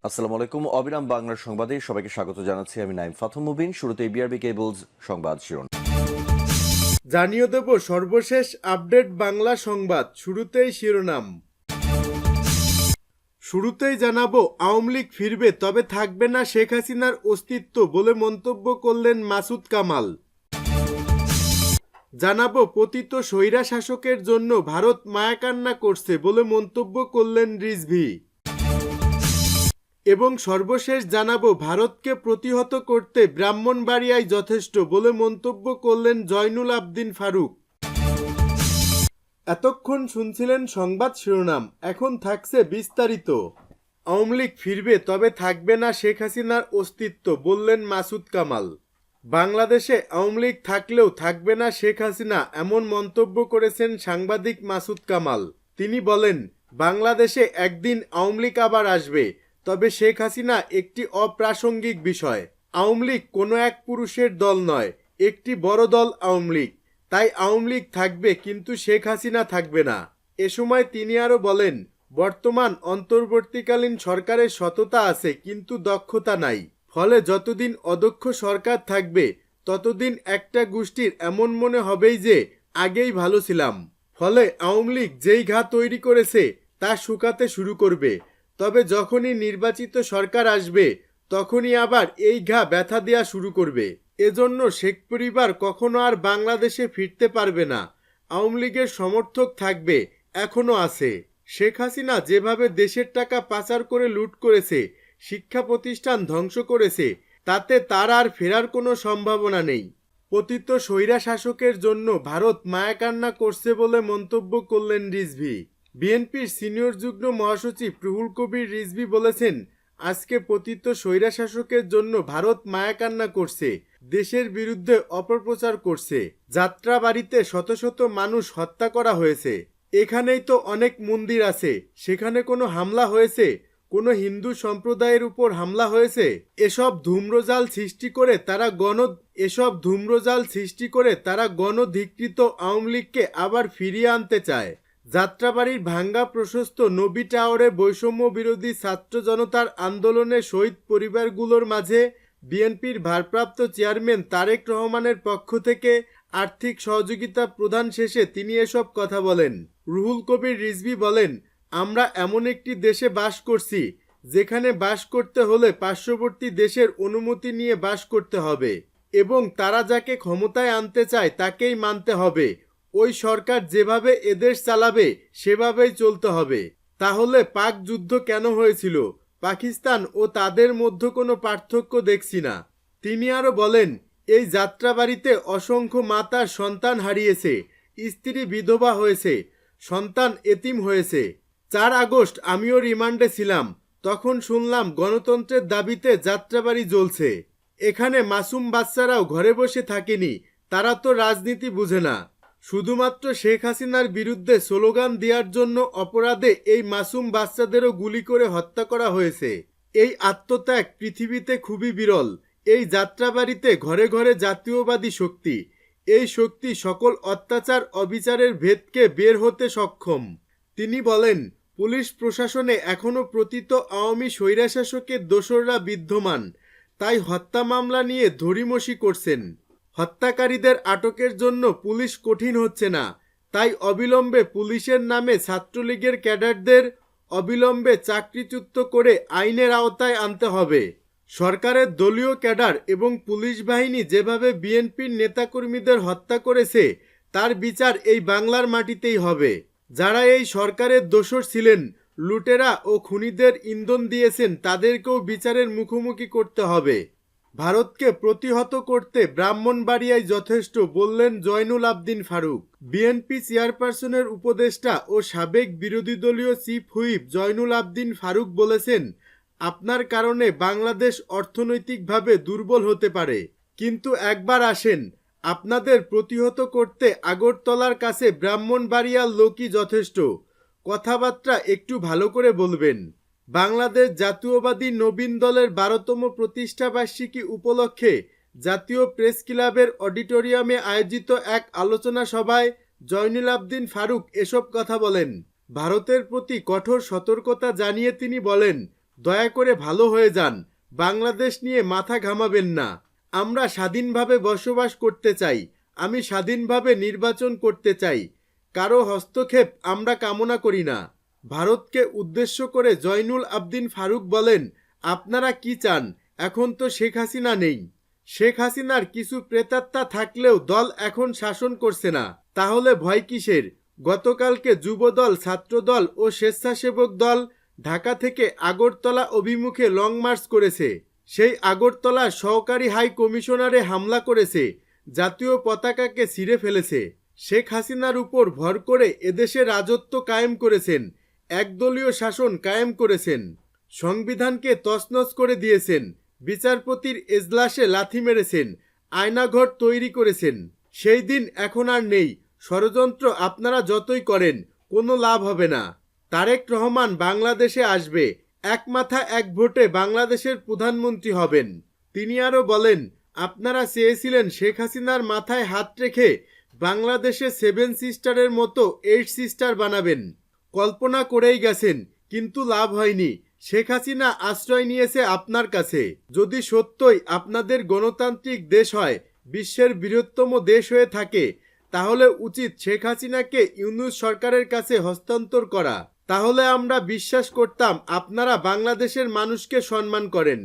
আসসালামু আলাইকুম। অবিরাম বাংলার সংবাদে সবাইকে স্বাগত জানাচ্ছি। আমি নাইম ফাথম মুবিন। শুরুতেই বিআরবি কেবলস সংবাদ শিরোনাম। জানিয়ে দেব সর্বশেষ আপডেট বাংলা সংবাদ। শুরুতেই শিরোনাম। শুরুতেই জানাবো, আওয়ামী লীগ ফিরবে, তবে থাকবে না শেখ হাসিনার অস্তিত্ব বলে মন্তব্য করলেন মাসুদ কামাল। জানাবো, পতিত স্বৈরা শাসকের জন্য ভারত মায়াকান্না করছে বলে মন্তব্য করলেন রিজভী। এবং সর্বশেষ জানাবো, ভারতকে প্রতিহত করতে ব্রাহ্মণবাড়িয়ায় যথেষ্ট বলে মন্তব্য করলেন জয়নুল আবদিন ফারুক। এতক্ষণ শুনছিলেন সংবাদ শিরোনাম, এখন থাকছে বিস্তারিত। আওয়ামী লীগ ফিরবে, তবে থাকবে না শেখ হাসিনার অস্তিত্ব বললেন মাসুদ কামাল। বাংলাদেশে আওয়ামী লীগ থাকলেও থাকবে না শেখ হাসিনা, এমন মন্তব্য করেছেন সাংবাদিক মাসুদ কামাল। তিনি বলেন, বাংলাদেশে একদিন আওয়ামী লীগ আবার আসবে, তবে শেখ হাসিনা একটি অপ্রাসঙ্গিক বিষয়। আওয়ামী লীগ কোনো এক পুরুষের দল নয়, একটি বড় দল আওয়ামী লীগ। তাই আওয়ামী লীগ থাকবে, কিন্তু শেখ হাসিনা থাকবে না। এ সময় তিনি আরো বলেন, বর্তমান অন্তর্বর্তীকালীন সরকারের সততা আছে, কিন্তু দক্ষতা নাই। ফলে যতদিন অদক্ষ সরকার থাকবে, ততদিন একটা গোষ্ঠীর এমন মনে হবেই যে আগেই ভালো ছিলাম। ফলে আওয়ামী লীগ যেই ঘা তৈরি করেছে তা শুকাতে শুরু করবে। তবে যখনই নির্বাচিত সরকার আসবে, তখনই আবার এই ঘা ব্যথা দেওয়া শুরু করবে। এজন্য শেখ পরিবার কখনো আর বাংলাদেশে ফিরতে পারবে না। আওয়ামী লীগের সমর্থক থাকবে, এখনো আছে। শেখ হাসিনা যেভাবে দেশের টাকা পাচার করে লুট করেছে, শিক্ষা প্রতিষ্ঠান ধ্বংস করেছে, তাতে তার আর ফেরার কোনো সম্ভাবনা নেই। পতিত স্বৈরা শাসকের জন্য ভারত মায়াকান্না করছে বলে মন্তব্য করলেন রিজভী। বিএনপির সিনিয়র যুগ্ম মহাসচিব রুহুল কবির রিজভী বলেছেন, আজকে পতিত স্বৈরা শাসকের জন্য ভারত মায়াকান্না করছে, দেশের বিরুদ্ধে অপপ্রচার করছে। যাত্রাবাড়িতে শত শত মানুষ হত্যা করা হয়েছে। এখানেই তো অনেক মন্দির আছে, সেখানে কোনো হামলা হয়েছে? কোনো হিন্দু সম্প্রদায়ের উপর হামলা হয়েছে? এসব ধূম্রজাল সৃষ্টি করে তারা গণধিকৃত আওয়ামী লীগকে আবার ফিরিয়ে আনতে চায়। যাত্রাবাড়ির ভাঙ্গা প্রশস্ত নবী টাওয়ারে বৈষম্য বিরোধী ছাত্র জনতার আন্দোলনে শহীদ পরিবারগুলোর মাঝে বিএনপির ভারপ্রাপ্ত চেয়ারম্যান তারেক রহমানের পক্ষ থেকে আর্থিক সহযোগিতা প্রদান শেষে তিনি এসব কথা বলেন। রুহুল কবির রিজভী বলেন, আমরা এমন একটি দেশে বাস করছি, যেখানে বাস করতে হলে পার্শ্ববর্তী দেশের অনুমতি নিয়ে বাস করতে হবে এবং তারা যাকে ক্ষমতায় আনতে চায় তাকেই মানতে হবে। ওই সরকার যেভাবে এদেশ চালাবে সেভাবেই চলতে হবে। তাহলে পাক যুদ্ধ কেন হয়েছিল? পাকিস্তান ও তাদের মধ্যে কোনো পার্থক্য দেখছি না। তিনি আরো বলেন, এই যাত্রাবাড়িতে অসংখ্য মা তার সন্তান হারিয়েছে, স্ত্রী বিধবা হয়েছে, সন্তান এতিম হয়েছে। 4 আগস্ট আমিও রিমান্ডে ছিলাম, তখন শুনলাম গণতন্ত্রের দাবিতে যাত্রাবাড়ি জ্বলছে। এখানে মাসুম বাচ্চারাও ঘরে বসে থাকেনি, তারা তো রাজনীতি বুঝে না। শুধুমাত্র শেখ হাসিনার বিরুদ্ধে স্লোগান দেওয়ার জন্য অপরাধে এই মাসুম বাচ্চাদেরও গুলি করে হত্যা করা হয়েছে। এই আত্মত্যাগ পৃথিবীতে খুবই বিরল। এই যাত্রাবাড়িতে ঘরে ঘরে জাতীয়বাদী শক্তি। এই শক্তি সকল অত্যাচার অবিচারের ভেদকে বের হতে সক্ষম। তিনি বলেন, পুলিশ প্রশাসনে এখনো পতিত আওয়ামী স্বৈরাশাসকের দোসররা বিদ্যমান, তাই হত্যা মামলা নিয়ে ধরিমসি করছেন। হত্যাকারীদের আটকের জন্য পুলিশ কঠিন হচ্ছে না, তাই অবিলম্বে পুলিশের নামে ছাত্রলীগের ক্যাডারদের অবিলম্বে চাকরিচ্যুত করে আইনের আওতায় আনতে হবে। সরকারের দলীয় ক্যাডার এবং পুলিশ বাহিনী যেভাবে বিএনপির নেতাকর্মীদের হত্যা করেছে, তার বিচার এই বাংলার মাটিতেই হবে। যারা এই সরকারের দোসর ছিলেন, লুটেরা ও খুনিদের ইন্ধন দিয়েছেন, তাদেরকেও বিচারের মুখোমুখি করতে হবে। ভারতকে প্রতিহত করতে ব্রাহ্মণবাড়িয়ায় যথেষ্ট বললেন জয়নুল আবদিন ফারুক। বিএনপি চেয়ারপারসনের উপদেষ্টা ও সাবেক বিরোধী দলীয় চিফ হুইপ জয়নুল আবদিন ফারুক বলেছেন, আপনার কারণে বাংলাদেশ অর্থনৈতিকভাবে দুর্বল হতে পারে, কিন্তু একবার আসেন, আপনাদের প্রতিহত করতে আগরতলার কাছে ব্রাহ্মণবাড়িয়ার লোকই যথেষ্ট। কথাবার্তা একটু ভালো করে বলবেন। বাংলাদেশ জাতীয়বাদী নবীন দলের 12তম প্রতিষ্ঠাবার্ষিকী উপলক্ষে জাতীয় প্রেস ক্লাবের অডিটোরিয়ামে আয়োজিত এক আলোচনা সভায় জয়নুল আবদিন ফারুক এসব কথা বলেন। ভারতের প্রতি কঠোর সতর্কতা জানিয়ে তিনি বলেন, দয়া করে ভালো হয়ে যান, বাংলাদেশ নিয়ে মাথা ঘামাবেন না। আমরা স্বাধীনভাবে বসবাস করতে চাই, আমি স্বাধীনভাবে নির্বাচন করতে চাই, কারো হস্তক্ষেপ আমরা কামনা করি না। ভারতকে উদ্দেশ্য করে জয়নুল আবদিন ফারুক বলেন, আপনারা কি চান? এখন তো শেখ হাসিনা নেই। শেখ হাসিনার কিছু প্রেতাত্মা থাকলেও দল এখন শাসন করছে না, তাহলে ভয় কিসের? গতকালকে যুবদল, ছাত্রদল ও স্বেচ্ছাসেবক দল ঢাকা থেকে আগরতলা অভিমুখে লং মার্চ করেছে। সেই আগরতলার সহকারী হাই কমিশনারে হামলা করেছে, জাতীয় পতাকাকে ছিঁড়ে ফেলেছে। শেখ হাসিনার উপর ভর করে এদেশে রাজত্ব কায়েম করেছেন, একদলীয় শাসন কায়েম করেছেন, সংবিধানকে তছনছ করে দিয়েছেন, বিচারপতির এজলাসে লাথি মেরেছেন, আয়নাঘর তৈরি করেছেন। সেই দিন এখন আর নেই। ষড়যন্ত্র আপনারা যতই করেন কোনো লাভ হবে না। তারেক রহমান বাংলাদেশে আসবে, এক মাথা এক ভোটে বাংলাদেশের প্রধানমন্ত্রী হবেন। তিনি আরও বলেন, আপনারা চেয়েছিলেন শেখ হাসিনার মাথায় হাত রেখে বাংলাদেশে 7 সিস্টারের মতো 8 সিস্টার বানাবেন। কল্পনা করেই গেছেন, কিন্তু লাভ হয়নি। শেখ হাসিনা আশ্রয় নিয়েছে আপনার কাছে। যদি সত্যই আপনাদের গণতান্ত্রিক দেশ হয়, বিশ্বের বৃহত্তম দেশ হয়ে থাকে, তাহলে উচিত শেখ হাসিনাকে ইউনূস সরকারের কাছে হস্তান্তর করা। তাহলে আমরা বিশ্বাস করতাম আপনারা বাংলাদেশের মানুষকে সম্মান করেন।